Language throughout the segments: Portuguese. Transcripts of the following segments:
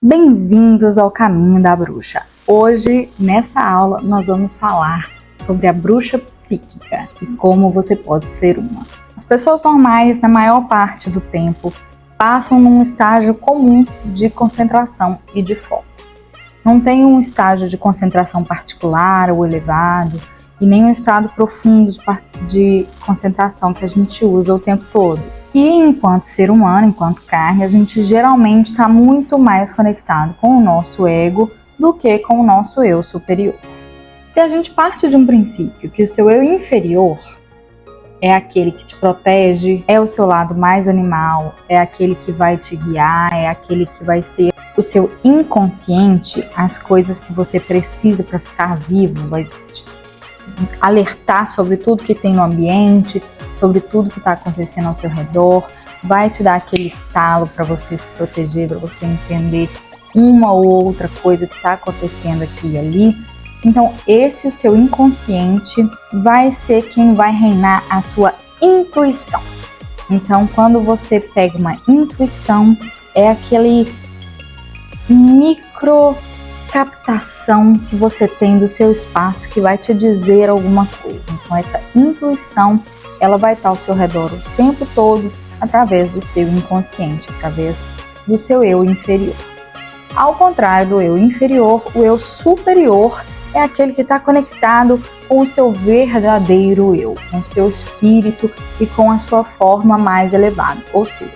Bem-vindos ao Caminho da Bruxa. Hoje, nessa aula, nós vamos falar sobre a bruxa psíquica e como você pode ser uma. As pessoas normais, na maior parte do tempo, passam num estágio comum de concentração e de foco. Não tem um estágio de concentração particular ou elevado e nem um estado profundo de concentração que a gente usa o tempo todo. E enquanto ser humano, enquanto carne, a gente geralmente está muito mais conectado com o nosso ego do que com o nosso eu superior. Se a gente parte de um princípio que o seu eu inferior é aquele que te protege, é o seu lado mais animal, é aquele que vai te guiar, é aquele que vai ser o seu inconsciente, as coisas que você precisa para ficar vivo, vai te alertar sobre tudo que tem no ambiente, sobre tudo que está acontecendo ao seu redor, vai te dar aquele estalo para você se proteger, para você entender uma ou outra coisa que está acontecendo aqui e ali. Então esse o seu inconsciente vai ser quem vai reinar a sua intuição. Então quando você pega uma intuição, é aquele micro captação que você tem do seu espaço que vai te dizer alguma coisa. Então essa intuição, ela vai estar ao seu redor o tempo todo através do seu inconsciente, através do seu eu inferior. Ao contrário do eu inferior, o eu superior é aquele que está conectado com o seu verdadeiro eu, com o seu espírito e com a sua forma mais elevada. Ou seja,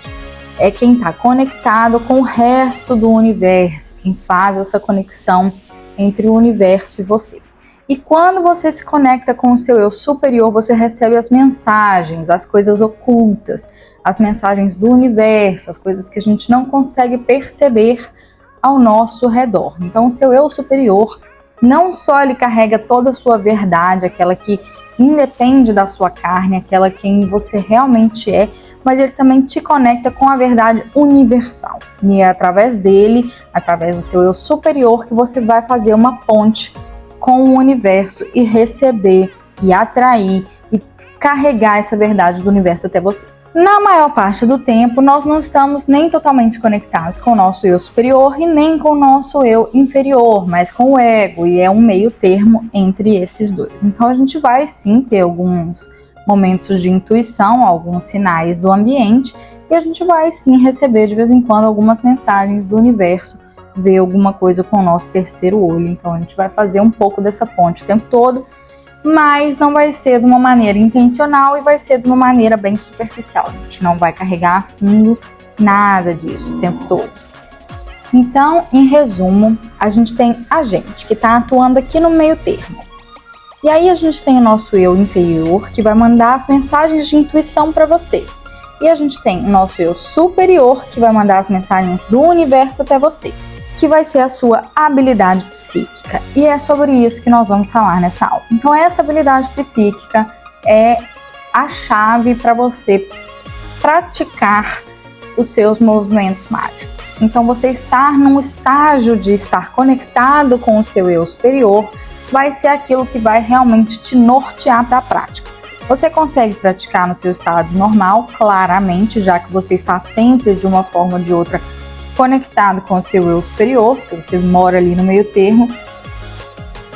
é quem está conectado com o resto do universo, quem faz essa conexão entre o universo e você. E quando você se conecta com o seu eu superior, você recebe as mensagens, as coisas ocultas, as mensagens do universo, as coisas que a gente não consegue perceber ao nosso redor. Então o seu eu superior, não só ele carrega toda a sua verdade, aquela que independe da sua carne, aquela quem você realmente é, mas ele também te conecta com a verdade universal. E é através dele, através do seu eu superior, que você vai fazer uma ponte com o universo e receber, e atrair, e carregar essa verdade do universo até você. Na maior parte do tempo, nós não estamos nem totalmente conectados com o nosso eu superior e nem com o nosso eu inferior, mas com o ego, e é um meio termo entre esses dois. Então a gente vai sim ter alguns momentos de intuição, alguns sinais do ambiente, e a gente vai sim receber de vez em quando algumas mensagens do universo, ver alguma coisa com o nosso terceiro olho. Então a gente vai fazer um pouco dessa ponte o tempo todo, mas não vai ser de uma maneira intencional e vai ser de uma maneira bem superficial. A gente não vai carregar a fundo nada disso o tempo todo. Então, em resumo, a gente tem a gente que está atuando aqui no meio termo. E aí a gente tem o nosso eu inferior, que vai mandar as mensagens de intuição para você. E a gente tem o nosso eu superior, que vai mandar as mensagens do universo até você, que vai ser a sua habilidade psíquica. E é sobre isso que nós vamos falar nessa aula. Então essa habilidade psíquica é a chave para você praticar os seus movimentos mágicos. Então você estar num estágio de estar conectado com o seu eu superior vai ser aquilo que vai realmente te nortear para a prática. Você consegue praticar no seu estado normal, claramente, já que você está sempre de uma forma ou de outra conectado com o seu eu superior, porque você mora ali no meio termo,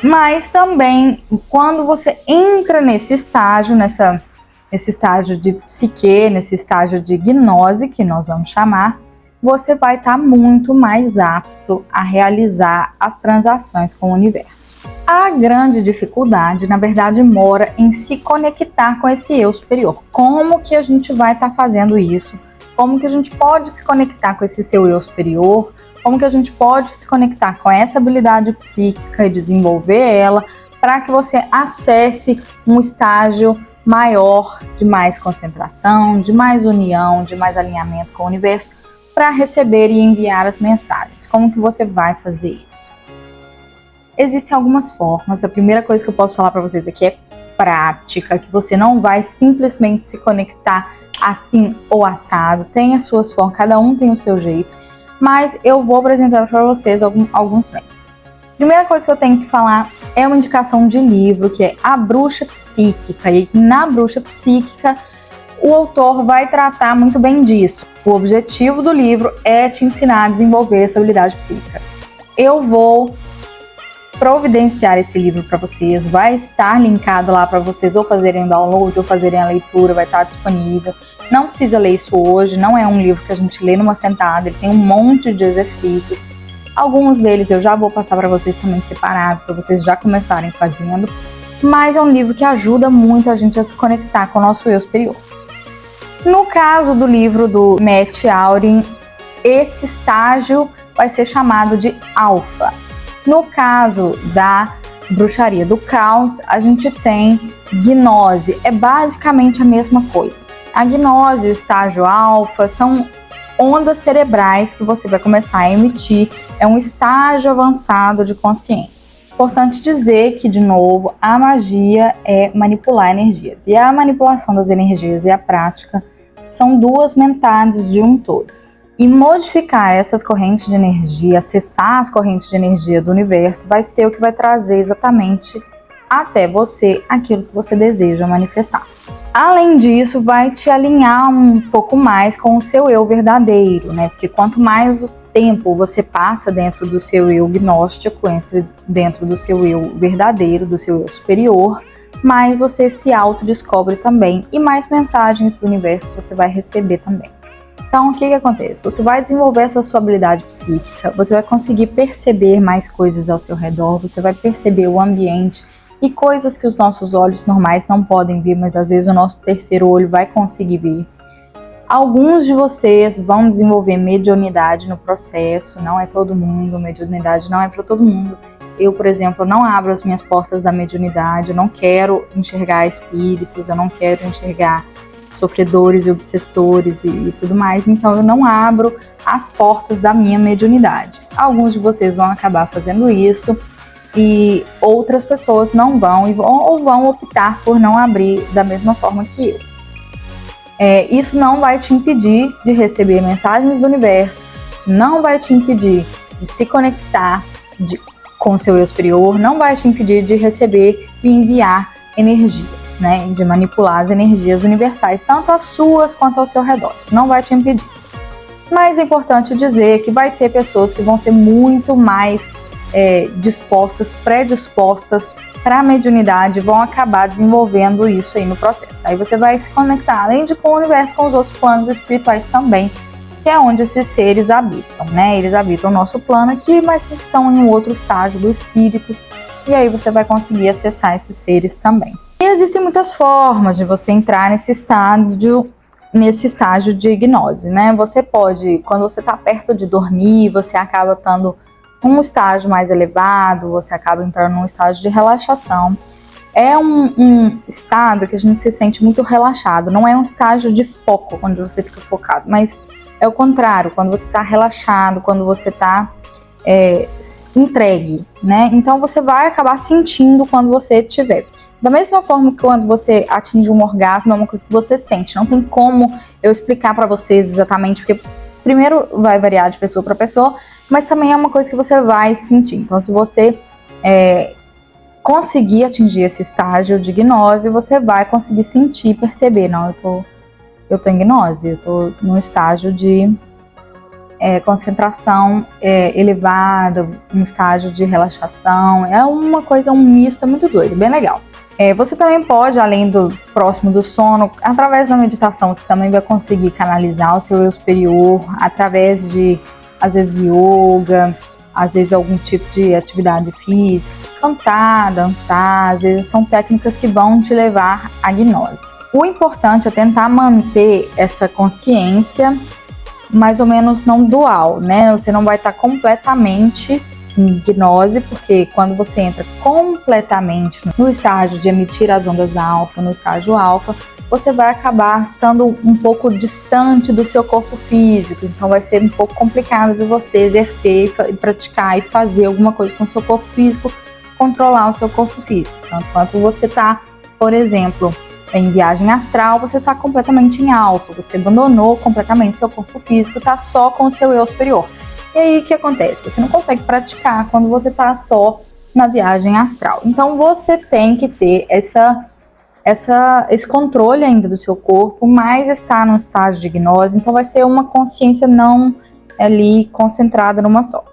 mas também quando você entra nesse estágio, nesse estágio de psique, nesse estágio de gnose, que nós vamos chamar, você vai estar muito mais apto a realizar as transações com o universo. A grande dificuldade, na verdade, mora em se conectar com esse eu superior. Como que a gente vai estar fazendo isso? Como que a gente pode se conectar com esse seu eu superior? Como que a gente pode se conectar com essa habilidade psíquica e desenvolver ela para que você acesse um estágio maior de mais concentração, de mais união, de mais alinhamento com o universo para receber e enviar as mensagens? Como que você vai fazer isso? Existem algumas formas. A primeira coisa que eu posso falar para vocês aqui é prática, que você não vai simplesmente se conectar assim ou assado, tem as suas formas, cada um tem o seu jeito, mas eu vou apresentar para vocês alguns meios. Primeira coisa que eu tenho que falar é uma indicação de livro, que é A Bruxa Psíquica, e na Bruxa Psíquica o autor vai tratar muito bem disso. O objetivo do livro é te ensinar a desenvolver essa habilidade psíquica. Eu vou providenciar esse livro para vocês, vai estar linkado lá para vocês ou fazerem o download ou fazerem a leitura, vai estar disponível. Não precisa ler isso hoje, não é um livro que a gente lê numa sentada, ele tem um monte de exercícios. Alguns deles eu já vou passar para vocês também separado, para vocês já começarem fazendo, mas é um livro que ajuda muito a gente a se conectar com o nosso eu superior. No caso do livro do Matt Auryn, esse estágio vai ser chamado de alfa. No caso da bruxaria do caos, a gente tem gnose, é basicamente a mesma coisa. A gnose e o estágio alfa são ondas cerebrais que você vai começar a emitir, é um estágio avançado de consciência. Importante dizer que, de novo, a magia é manipular energias, e a manipulação das energias e a prática são duas metades de um todo. E modificar essas correntes de energia, acessar as correntes de energia do universo, vai ser o que vai trazer exatamente até você aquilo que você deseja manifestar. Além disso, vai te alinhar um pouco mais com o seu eu verdadeiro, né? Porque quanto mais tempo você passa dentro do seu eu gnóstico, dentro do seu eu verdadeiro, do seu eu superior, mais você se autodescobre também e mais mensagens do universo você vai receber também. Então, o que acontece? Você vai desenvolver essa sua habilidade psíquica, você vai conseguir perceber mais coisas ao seu redor, você vai perceber o ambiente e coisas que os nossos olhos normais não podem ver, mas às vezes o nosso terceiro olho vai conseguir ver. Alguns de vocês vão desenvolver mediunidade no processo, não é todo mundo, mediunidade não é para todo mundo. Eu, por exemplo, não abro as minhas portas da mediunidade, eu não quero enxergar espíritos, eu não quero enxergar sofredores e obsessores e tudo mais, então eu não abro as portas da minha mediunidade. Alguns de vocês vão acabar fazendo isso e outras pessoas não vão ou vão optar por não abrir da mesma forma que eu. Isso não vai te impedir de receber mensagens do universo, isso não vai te impedir de se conectar com o seu eu superior, não vai te impedir de receber e enviar energias, né, de manipular as energias universais, tanto as suas quanto ao seu redor. Isso não vai te impedir. Mas é importante dizer que vai ter pessoas que vão ser muito mais predispostas para a mediunidade, vão acabar desenvolvendo isso aí no processo. Aí você vai se conectar, além de com o universo, com os outros planos espirituais também, que é onde esses seres habitam, né? Eles habitam o nosso plano aqui, mas estão em um outro estágio do espírito, e aí você vai conseguir acessar esses seres também. E existem muitas formas de você entrar nesse estágio de gnose, né? Você pode, quando você está perto de dormir, você acaba estando num estágio mais elevado, você acaba entrando num estágio de relaxação. É um estado que a gente se sente muito relaxado, não é um estágio de foco, onde você fica focado, mas é o contrário, quando você está relaxado, quando você está entregue, né? Então você vai acabar sentindo quando você tiver. Da mesma forma que quando você atinge um orgasmo, é uma coisa que você sente. Não tem como eu explicar para vocês exatamente, porque primeiro vai variar de pessoa para pessoa, mas também é uma coisa que você vai sentir. Então, se você conseguir atingir esse estágio de gnose, você vai conseguir sentir, perceber, não, eu tô em gnose, eu tô num estágio de concentração elevada, um estágio de relaxação, é uma coisa, um misto, é muito doido, bem legal. Você também pode, além do próximo do sono, através da meditação, você também vai conseguir canalizar o seu eu superior, através de, às vezes, yoga, às vezes algum tipo de atividade física, cantar, dançar, às vezes são técnicas que vão te levar à gnose. O importante é tentar manter essa consciência mais ou menos não dual, né? Você não vai estar completamente em gnose, porque quando você entra completamente no estágio de emitir as ondas alfa, no estágio alfa, você vai acabar estando um pouco distante do seu corpo físico, então vai ser um pouco complicado de você exercer e praticar e fazer alguma coisa com o seu corpo físico, controlar o seu corpo físico. Então, enquanto você está, por exemplo, em viagem astral, você está completamente em alfa, você abandonou completamente o seu corpo físico, está só com o seu eu superior. E aí o que acontece? Você não consegue praticar quando você está só na viagem astral. Então você tem que ter esse controle ainda do seu corpo, mas está no estágio de gnose, então vai ser uma consciência não ali concentrada numa só.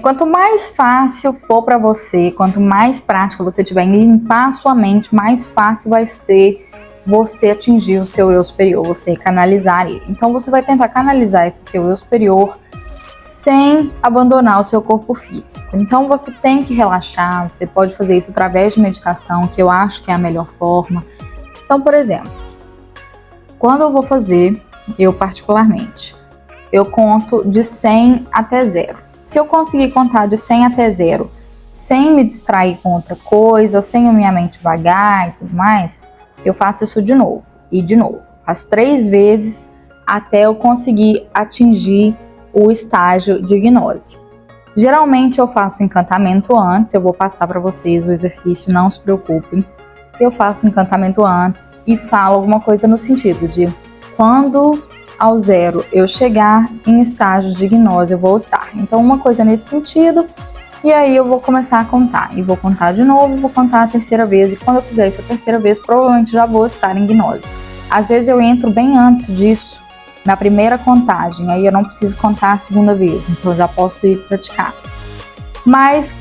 Quanto mais fácil for para você, quanto mais prática você tiver em limpar a sua mente, mais fácil vai ser você atingir o seu eu superior, você canalizar ele. Então você vai tentar canalizar esse seu eu superior sem abandonar o seu corpo físico. Então você tem que relaxar, você pode fazer isso através de meditação, que eu acho que é a melhor forma. Então, por exemplo, quando eu vou fazer, eu particularmente, eu conto de 100 até 0. Se eu conseguir contar de 100 até 0, sem me distrair com outra coisa, sem a minha mente vagar e tudo mais, eu faço isso de novo e de novo. Faço 3 vezes até eu conseguir atingir o estágio de gnose. Geralmente eu faço encantamento antes, eu vou passar para vocês o exercício, não se preocupem. Eu faço encantamento antes e falo alguma coisa no sentido de quando ao 0 eu chegar em estágio de gnose, eu vou estar. Então uma coisa nesse sentido, e aí eu vou começar a contar. E vou contar de novo, vou contar a 3ª vez, e quando eu fizer isso a 3ª vez, provavelmente já vou estar em gnose. Às vezes eu entro bem antes disso, na primeira contagem, aí eu não preciso contar a 2ª vez, então eu já posso ir praticar. Mas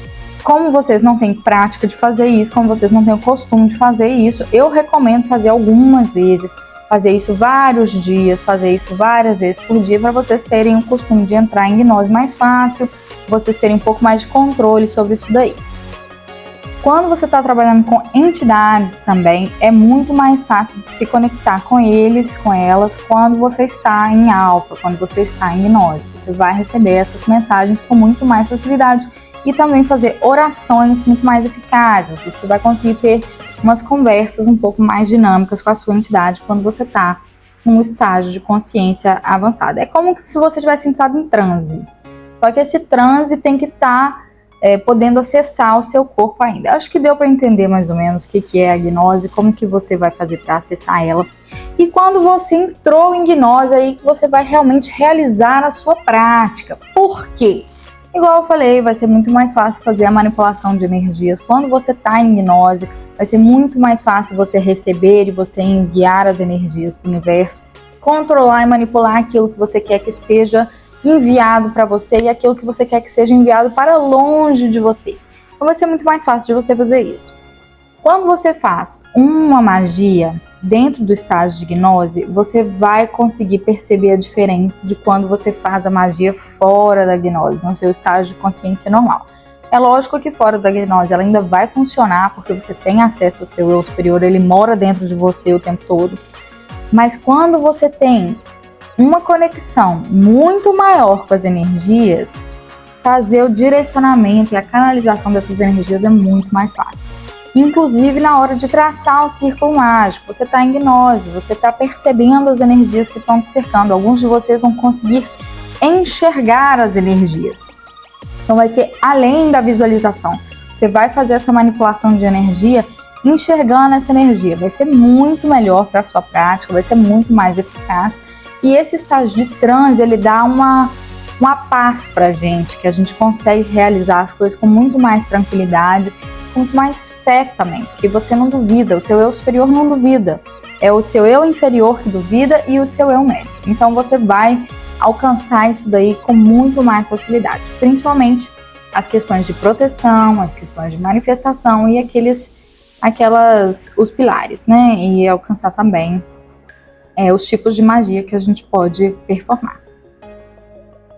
como vocês não têm prática de fazer isso, como vocês não têm o costume de fazer isso, eu recomendo fazer algumas vezes, fazer isso vários dias, fazer isso várias vezes por dia, para vocês terem o costume de entrar em gnose mais fácil, vocês terem um pouco mais de controle sobre isso daí. Quando você está trabalhando com entidades também, é muito mais fácil de se conectar com eles, com elas, quando você está em alfa, quando você está em gnose. Você vai receber essas mensagens com muito mais facilidade e também fazer orações muito mais eficazes. Você vai conseguir ter umas conversas um pouco mais dinâmicas com a sua entidade quando você está num estágio de consciência avançada. É como se você tivesse entrado em transe. Só que esse transe tem que estar podendo acessar o seu corpo ainda. Acho que deu para entender mais ou menos o que é a gnose, como que você vai fazer para acessar ela. E quando você entrou em gnose, aí que você vai realmente realizar a sua prática. Por quê? Igual eu falei, vai ser muito mais fácil fazer a manipulação de energias. Quando você está em gnose, vai ser muito mais fácil você receber e você enviar as energias para o universo, controlar e manipular aquilo que você quer que seja enviado para você e aquilo que você quer que seja enviado para longe de você. Então vai ser muito mais fácil de você fazer isso. Quando você faz uma magia dentro do estágio de gnose, você vai conseguir perceber a diferença de quando você faz a magia fora da gnose, no seu estágio de consciência normal. É lógico que fora da gnose ela ainda vai funcionar, porque você tem acesso ao seu eu superior, ele mora dentro de você o tempo todo. Mas quando você tem uma conexão muito maior com as energias, fazer o direcionamento e a canalização dessas energias é muito mais fácil. Inclusive na hora de traçar o círculo mágico, você está em gnose, você está percebendo as energias que estão te cercando. Alguns de vocês vão conseguir enxergar as energias. Então vai ser além da visualização. Você vai fazer essa manipulação de energia enxergando essa energia. Vai ser muito melhor para a sua prática, vai ser muito mais eficaz. E esse estágio de transe, ele dá uma paz pra gente, que a gente consegue realizar as coisas com muito mais tranquilidade, com muito mais fé também, porque você não duvida, o seu eu superior não duvida, é o seu eu inferior que duvida e o seu eu médio. Então você vai alcançar isso daí com muito mais facilidade, principalmente as questões de proteção, as questões de manifestação e os pilares, né? E alcançar também os tipos de magia que a gente pode performar.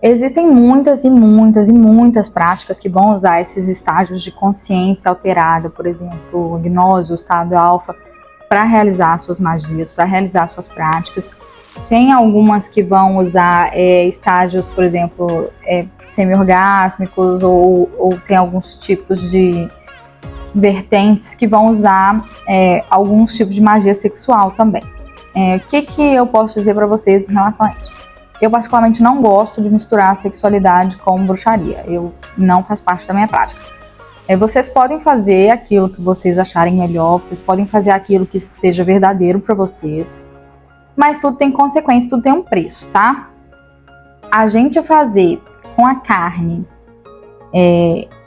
Existem muitas e muitas e muitas práticas que vão usar esses estágios de consciência alterada, por exemplo, o gnose, o estado alfa, para realizar suas magias, para realizar suas práticas. Tem algumas que vão usar estágios, por exemplo, semi-orgásmicos, ou tem alguns tipos de vertentes que vão usar alguns tipos de magia sexual também. O que eu posso dizer para vocês em relação a isso? Eu particularmente não gosto de misturar a sexualidade com bruxaria. Não faz parte da minha prática. Vocês podem fazer aquilo que vocês acharem melhor, vocês podem fazer aquilo que seja verdadeiro para vocês, mas tudo tem consequência, tudo tem um preço, tá? A gente fazer com a carne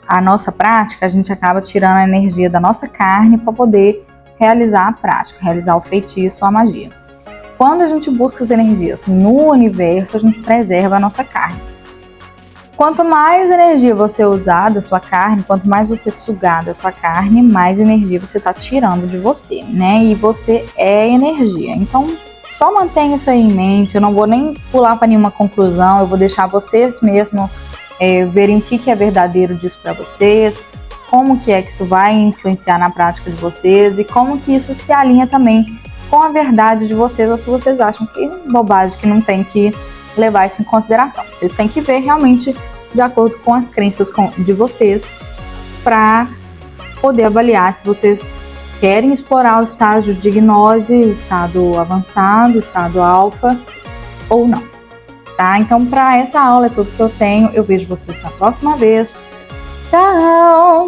a nossa prática, a gente acaba tirando a energia da nossa carne para poder realizar a prática, realizar o feitiço ou a magia. Quando a gente busca as energias no universo, a gente preserva a nossa carne. Quanto mais energia você usar da sua carne, quanto mais você sugar da sua carne, mais energia você está tirando de você, né? E você é energia. Então, só mantenha isso aí em mente. Eu não vou nem pular para nenhuma conclusão. Eu vou deixar vocês mesmos verem o que é verdadeiro disso para vocês, como que é que isso vai influenciar na prática de vocês e como que isso se alinha também com a verdade de vocês, ou se vocês acham que é bobagem, que não tem que levar isso em consideração. Vocês têm que ver realmente de acordo com as crenças de vocês para poder avaliar se vocês querem explorar o estágio de gnose, o estado avançado, o estado alfa ou não, tá? Então, para essa aula é tudo que eu tenho. Eu vejo vocês na próxima vez. Tchau!